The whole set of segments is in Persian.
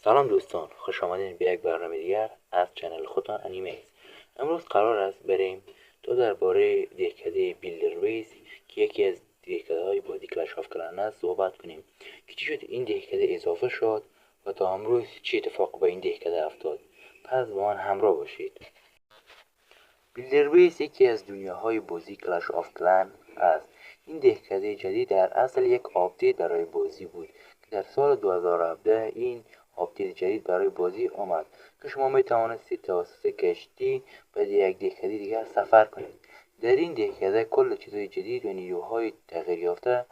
سلام دوستان، خوش آمدین به یک برنامه دیگر از چنل خودتان انیمیز. امروز قرار است بریم تا درباره دهکده بیلدرویس که یکی از دهکده های بازی کلش آف کلن است صحبت کنیم که چی شد این دهکده اضافه شد و تا امروز چه اتفاق با این دهکده افتاد. پس با من همراه باشید. بیلدرویس یکی از دنیاهای بازی کلش آف کلن است. این دهکده جدید در اصل یک آپدیت برای بازی بود که در سال 2017 این آپدیت جدید برای بازی آمد که شما می توانستید توسط کشتی به یک دهکده دیگر سفر کنید. در این دهکده کل چیزهای جدید و نیروهای تغییر یافته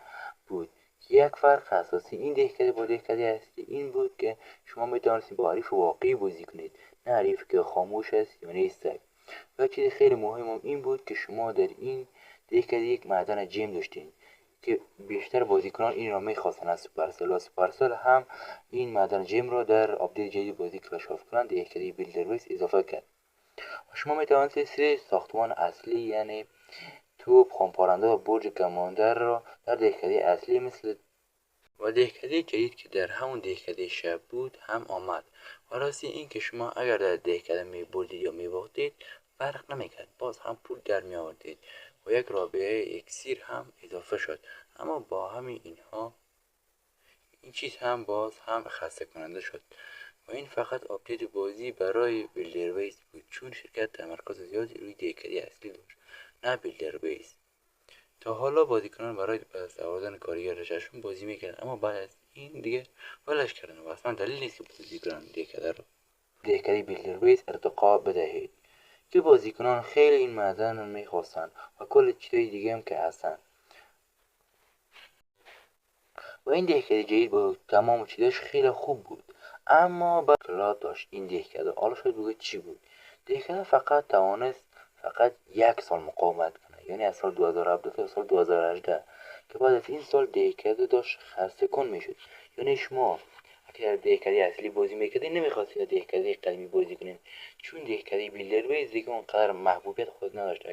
بود. یک فرق اساسی این دهکده با دهکده اصلی این بود که شما می توانستید با حریف واقعی بازی کنید، نه حریفی که خاموش است یا نیست. و چیز خیلی مهم این بود که شما در این دهکده یک معدن جیم داشتین که بیشتر بازیکنان این را میخواستن از سوپرسل و سوپرسل هم این معدن جیم را در آپدیت جدید بازی کلش آف کلن دهکده بیلدرویس اضافه کرد. شما میتوانید سه ساختمان اصلی یعنی توپ، خانپارنده و برج کماندر را در دهکده اصلی مثل و دهکده جدید که در همون دهکده شب بود هم آمد. و راستی این که شما اگر در دهکده می بردید یا می باختید فرق نمیکرد، باز هم پول در می آوردید و یک رابطه اکسیر هم اضافه شد. اما با همین اینها این چیز هم باز هم خسته کننده شد و این فقط آپدیت بازی برای بیلدرویس بود، چون شرکت تمرکز زیادی روی دهکده اصلی داشت نه بیلدرویس. تا حالا بازیکنان برای دست آوردن کارگر ششم بازی میکردن، اما بعد از این دیگه ولش کردن و اصلا دلیل نیست که بازیکنان دهکده بیلدرویس ارتقا بدهید که بازیکنان خیلی این معدن رو میخواستن و کل چیزای دیگه هم که هستن. و این دهکده جدید با تمام چیزاش خیلی خوب بود، اما بعد کلاد داشت این دهکده. حالا شاید بگه چی بود؟ دهکده فقط توانست فقط یک سال مقاومت کنه، یعنی از سال 2017 تا سال 2018 که بعد از این سال دهکده داشت خسته کن میشد. یعنی شما اگر دهکده اصلی بازی میکردین نمیخواستید دهکده قدیمی بازی کنین، چون دهکده بیلدرویس دیگه اونقدر محبوبیت خود نداشت.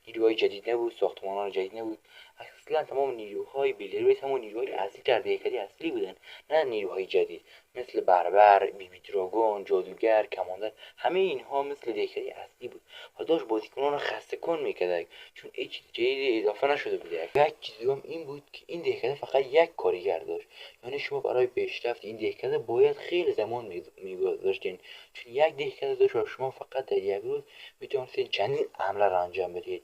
نیروهای جدید نبود، ساختمانان جدید نبود، اصلا تمام نیروهای بیلدرویس همون نیروهای اصلی در دهکده اصلی بودن، نه نیروهای جدید مثل بربر، بیبی دراگون، جادوگر، کماندر. همه اینها مثل دهکده اصلی بود و داشت بازیکنان رو خسته کن میکرد چون هیچ چیز جدیدی اضافه نشده بود. یک چیز دیگه این بود که این دهکده فقط یک کارگر داشت، یعنی شما برای پیشرفت این دهکده باید خیلی زمان میگذاشتین، چون یک دهکده داشت و شما فقط در یک روز میتونستین چندین حمله را انجام بدهید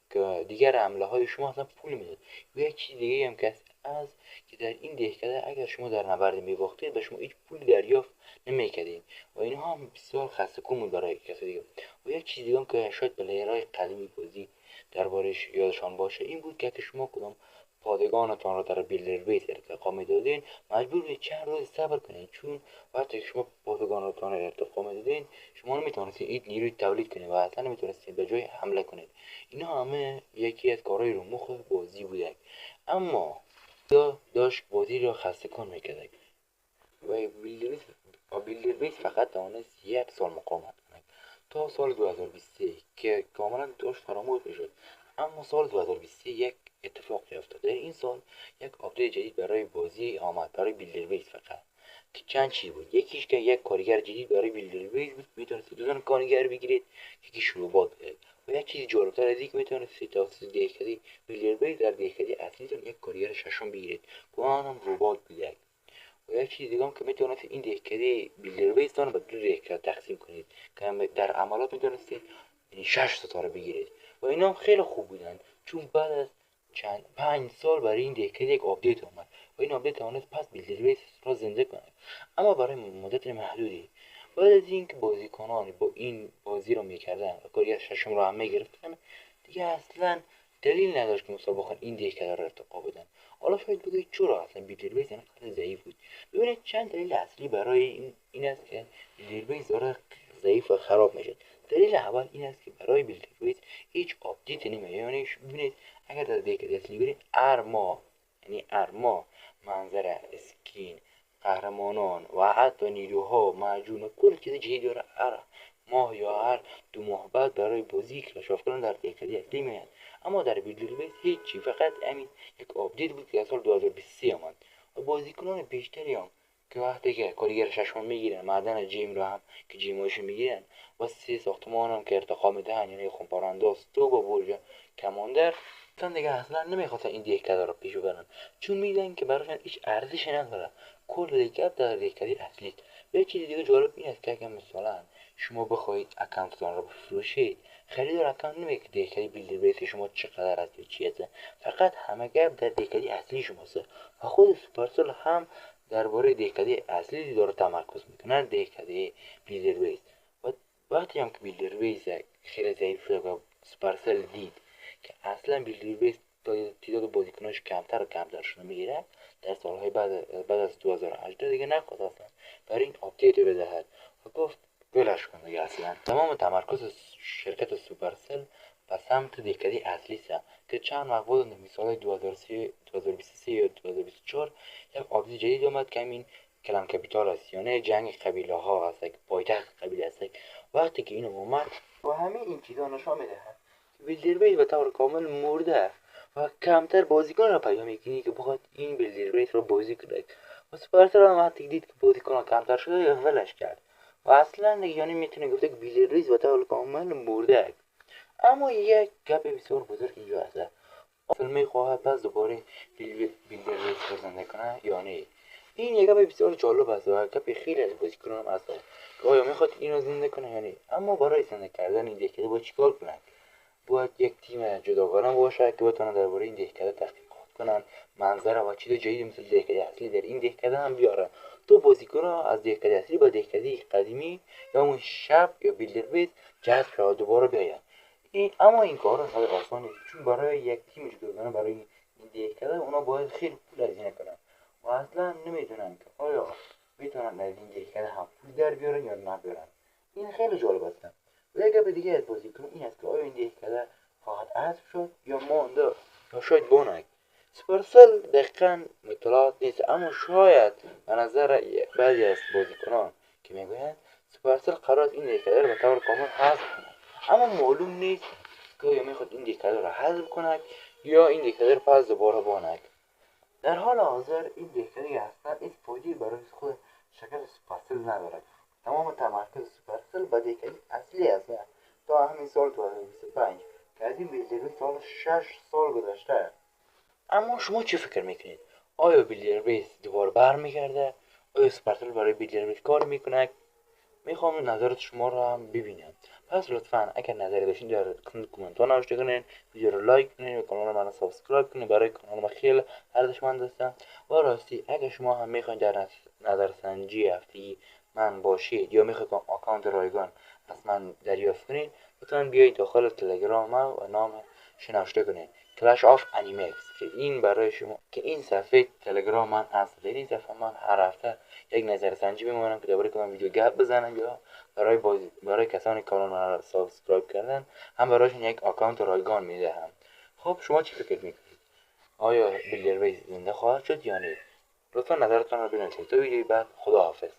که دیگر حمله های شما اصلا پول میداد. و یک چیز دیگه هم که از که در این دهکده اگر شما در نبرد میباختید به شما هیچ پولی دریافت نمیکردین و اینها هم بسیار خسته کن بود برای کسی دیگه. و یک چیز دیگه هم که شاید پلیرهای قدیمی بازی دربارش یادشان باشه این بود که شما کدام پادگانتان را در بیلدرویس ارتقا میدادین مجبور بودید چند روز صبر کنید، چون وقتی که شما پادگانتان را ارتقا میدادین شما نمیتونستید این نیروی تولید کنید و اصلا نمیتونستید به جای حمله کنید. اینا همه یکی از کارهای رو مخ بازی بوده، اما داشت بازی را خسته کن میکرد و بیلدرویس فقط توانست یک سال مقاومت کند تا سال 2023 که کاملا داشت فراموش میشد. اما سال 2023 یک اتفاقی افتاد. در این سال یک آپدیت جدید برای بازی آمد، برای بیلدرویس فقط، که چند چیز بود. یکیش که یک کارگر جدید برای بیلدرویس بود، میتونستید دو کارگر بگیرید، یکیش ربات بود. و یک چیز جالبتر از این که میتونستید توسط دهکده بیلدرویس در دهکده اصلیتون یک کارگر ششم بگیرید که آنم ربات بود. و یک چیز دیگه هم که میتونستید این دهکده بیلدرویس رو به دو دهکده تقسیم کنید که در عملات میتونستید یعنی 6 ستاره بگیرید و اینا هم خیلی خوب بودن، چون بعد از چند 5 سال برای این دهکده یک آپدیت آمد و این آپدیت توانست پس بیلدرویس را زنده کنه، اما برای مدت محدودی. بعد از اینکه بازیکنان با این بازی رو میکردن و کاری از ششم رو هم میگرفتن دیگه اصلا دلیل نداشت که مسابقا این دهکده رو ارتقا بدن. حالا شاید بگویید چرا اصلا بیلدرویس اینقدر ضعیف بود؟ ببینید چند دلیل اصلی برای این است که بیلدرویس داره ضعیف و خراب میشه. دلیل اول این است که برای بیلدرویس هیچ آپدیت نمیاد. یعنی ببینید اگر در دهکده اصلی برید ارما، یعنی ارما، منظره، اسکین، قهرمانان و حتی نیروها، معجون، کل چیز جدید داره هر ماه یا هر 2 ماه بعد برای بازی کلش آف کلن در دهکده اصلی میاد. اما در بیلدرویس هیچی، فقط همین یک آپدیت بود که از سال 2023 آمد و بازیکنان بیشتری هم که وقتی که کارگر ششم میگیرن معدن جیم رو هم که جیماشو میگیرن واسه ساختمان هم که ارتقا میدهن، یعنی خمپارانداز تو با برج کماندر، اصلا دیگه اصلا نمیخواستن این دهکده رو پیش ببرن، چون میدن که براشون هیچ ارزشی نداره. کل گپ در دهکده اصلی. یه چیز دیگه جالب این است که اگه مثلا شما بخواید اکانتتان رو بفروشید، خریدار اکانت نمیگه که دهکده بیلدر بیس شما چقدر است یا چی هست، فقط همه گپ در دهکده اصلی شماست. و خود سوپرسل هم درباره دهکده اصلی داره تمرکز میکنه، دهکده بیلدر بیس. و وقتی هم که بیلدر بیس خیلی ضعیف شد و سوپرسل دید که اصلا بیلدر بیس تعداد بازیکناش کمتر و کمتر شده میگیره در سالهای بعد از 2018 دیگه نخواست اصلا برای این آپدیت بدهد و گفت ولش کن دیگه، اصلا تمام تمرکز شرکت سوپرسل و سمت دهکده اصلی است که چند وقت بود مثال 2023 یا 2024 یک آپدیت جدید اومد که همین کلان کپیتال است، یعنی جنگ قبیله ها است، پایتخت قبیله است. وقتی که اینو اومد و همه این چیزا نشان میدهد که بیلدر بیس به طور کامل مرده و کمتر بازیکن را پیدا میکنی که بخواد این بیلدر بیس رو بازی کنه. و سوپرسل هم وقتی دید که بازیکن کمتر شده یا ولش کرد و اصلا دیگه یعنی میتونه گفته که بیلدر بیس به طور کامل مرده. اما یک گپ بسیار بزرگ اینجا هست، اصلا میخواهد پس دوباره بیلدر بیس رو زنده کنه یا نه. این یک گپ بسیار جالب است و گپ خیلی از بازیکنان هم هست که آیا میخواد این رو زنده کنه یا نه. اما برای زنده کردن این دهکده باید چیکار کنند؟ باید یک تیم جداگانه باشه که بتونن درباره این دهکده تحقیقات کنن، منظره و چیز جدید مثل دهکده اصلی در این دهکده هم بیارن تو بازیکن‌ها از دهکده اصلی با دهکده قدیمی یا اون شب یا بیلدر بیس جذب شود دوباره بیاین. اما این کار خیلی آسان نیست، چون برای یک تیم جداگانه برای این دهکده اونا باید خیلی پول هزینه کنن و اصلا نمیدونن که آیا میتونن از این دهکده هم پول در بیارن یا نبیارن. این خیلی جالب است. و یک گپ دیگه از بازیکن این است که آیا این دهکده خواهد حذف شد یا مانده یا شاید بماند. سوپرسل دقیقا مطلعات نیست، اما شاید به نظر بعضی از بازیکنان که میگویند سوپرسل قرار این دهکده رو به طور کامل حذف کند، اما معلوم نیست که آیا میخواد این دهکده رو حذف کند یا این دهکده رو پس دوباره باند. در حال حاضر این دهکده اصلا هیچ فایده‌ای برای خود شرکت سوپرسل ندارد. تمام تمرکز سوپرسل به دهکده اصلی است تا همین سال 2025 که از این بیلدر سال 6 سال گذشته. اما شما چی فکر میکنید؟ آیا بیلدر بیس دوباره برمیگرده؟ آیا سوپرسل برای بیلدر بیس کار میکنه؟ میخوام نظرت شما رو هم ببینم. پس لطفا اگر نظری داشتین در کامنت ها نوشته کنین، ویدیو رو لایک کنین و کانال من رو سابسکرایب کنین. برای کانال من خیلی ارزشمند هستم. و راستی اگر شما هم میخواین در نظرسنجی هفتگی من باشید یا میخواید اکانت رایگان از من دریافت کنین، لطفا بیایید داخل تلگرام من و نام نوشته کنین کلش آف انیمکس که این برای شما که این صفحه تلگرام من هست. در این صفحه من هر هفته یک نظرسنجی میمونم که درباره کدام ویدیو گپ بزنم یا برای کسانی که کانال من را سابسکرایب کردن هم برایشون یک اکانت رایگان میدهم. خب شما چی فکر میکنید؟ آیا بیلدر بیس زنده خواهد شد یا نه؟ لطفا نظرتان رو بنویسید. تا ویدیوی بعد، خداحافظ.